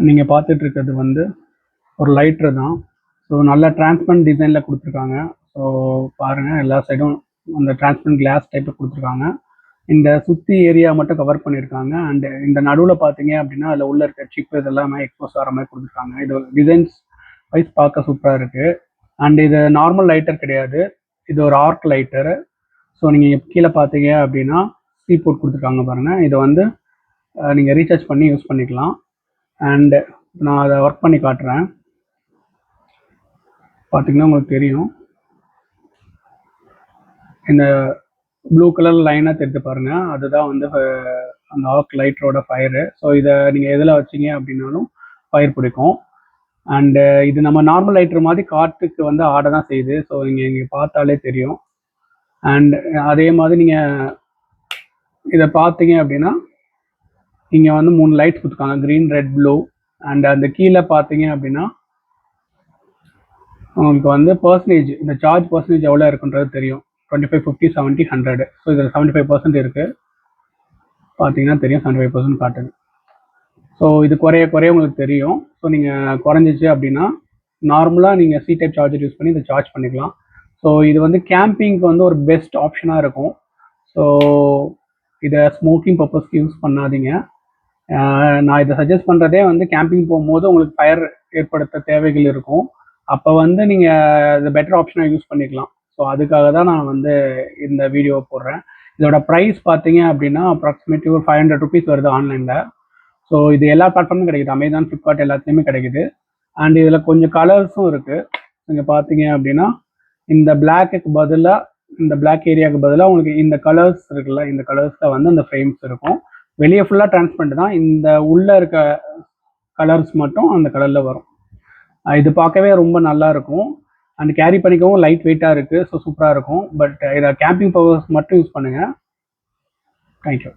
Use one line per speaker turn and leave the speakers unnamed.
நீங்கள் பார்த்துட்டு இருக்கிறது வந்து ஒரு லைட்ரு தான். ஸோ நல்ல டிரான்ஸ்பரண்ட் டிசைனில் கொடுத்துருக்காங்க. ஸோ பாருங்கள், எல்லா சைடும் அந்த டிரான்ஸ்பரண்ட் கிளாஸ் டைப்பில் கொடுத்துருக்காங்க. இந்த சுற்றி ஏரியா மட்டும் கவர் பண்ணியிருக்காங்க. அண்டு இந்த நடுவில் பார்த்தீங்க அப்படின்னா அதில் உள்ள இருக்க சிப் இதெல்லாமே எக்ஸ்போஸ் ஆகிற மாதிரி கொடுத்துருக்காங்க. இது டிசைன்ஸ் வைஸ் பார்க்க சூப்பராக இருக்குது. அண்ட் இது நார்மல் லைட்டர் கிடையாது, இது ஒரு ஆர்க் லைட்டர். ஸோ நீங்கள் கீழே பார்த்தீங்க அப்படின்னா சி போர்ட் கொடுத்துருக்காங்க பாருங்கள். இதை வந்து நீங்கள் ரீசார்ஜ் பண்ணி யூஸ் பண்ணிக்கலாம். அண்டு நான் அதை ஒர்க் பண்ணி காட்டுறேன். பார்த்தீங்கன்னா உங்களுக்கு தெரியும், இந்த ப்ளூ கலர் லைனாக தெரிஞ்சு பாருங்கள், அதுதான் வந்து அந்த ஆர்க் லைட்டரோட ஃபயரு. ஸோ இதை நீங்கள் எதில் வச்சிங்க அப்படின்னாலும் ஃபயர் பிடிக்கும். அண்டு இது நம்ம நார்மல் லைட்டர் மாதிரி காற்றுக்கு வந்து ஆட தான் செய்யுது. ஸோ நீங்கள் இங்கே பார்த்தாலே தெரியும். அண்ட் அதே மாதிரி நீங்கள் இதை பார்த்தீங்க அப்படின்னா இங்கே வந்து 3 லைட்ஸ் கொடுத்துருக்காங்க, க்ரீன், ரெட், ப்ளூ. அண்ட் அந்த கீழே பார்த்தீங்க அப்படின்னா உங்களுக்கு வந்து பர்சன்டேஜ், இந்த சார்ஜ் பர்சன்டேஜ் எவ்வளோ இருக்குன்றது தெரியும். 25, 50, 70, 100. ஸோ இதில் 75% இருக்குது. பார்த்தீங்கன்னா தெரியும், 75% காட்டுது. ஸோ இது குறைய உங்களுக்கு தெரியும். ஸோ நீங்கள் குறைஞ்சிச்சு அப்படின்னா நார்மலாக நீங்கள் சி டைப் சார்ஜர் யூஸ் பண்ணி இதை சார்ஜ் பண்ணிக்கலாம். ஸோ இது வந்து கேம்பிங்க்கு வந்து ஒரு பெஸ்ட் ஆப்ஷனாக இருக்கும். ஸோ இதை ஸ்மோக்கிங் பர்பஸ்க்கு யூஸ் பண்ணாதீங்க. நான் இதை சஜஸ்ட் பண்ணுறதே வந்து கேம்பிங் போகும்போது உங்களுக்கு ஃபயர் ஏற்படுத்த தேவைகள் இருக்கும். அப்போ வந்து நீங்கள் இது பெட்டர் ஆப்ஷனாக யூஸ் பண்ணிக்கலாம். ஸோ அதுக்காக தான் நான் வந்து இந்த வீடியோ போடுறேன். இதோட ப்ரைஸ் பார்த்தீங்க அப்படின்னா அப்ராக்சிமேட்லி ஒரு 500 ருபீஸ் வருது ஆன்லைனில். ஸோ இது எல்லா பிளாட்ஃபார்மும் கிடைக்குது, அமேசான், ஃப்ளிப்கார்ட் எல்லாத்துலேயுமே கிடைக்குது. அண்ட் இதில் கொஞ்சம் கலர்ஸும் இருக்குது. நீங்கள் பார்த்தீங்க அப்படின்னா இந்த பிளாக்குக்கு பதிலாக, இந்த பிளாக் ஏரியாவுக்கு பதிலாக உங்களுக்கு இந்த கலர்ஸ் இருக்குல்ல, இந்த கலர்ஸில் வந்து அந்த ஃப்ரேம்ஸ் இருக்கும். வெளியே ஃபுல்லாக டிரான்ஸ்பரண்ட் தான், இந்த உள்ளே இருக்க கலர்ஸ் மட்டும் அந்த கலரில் வரும். இது பார்க்கவே ரொம்ப நல்லா இருக்கும். அண்ட் கேரி பண்ணிக்கவும் லைட் வெயிட்டாக இருக்குது. ஸோ சூப்பராக இருக்கும். பட் இதை கேம்பிங் பர்பஸ் மட்டும் யூஸ் பண்ணுங்கள். தேங்க்யூ.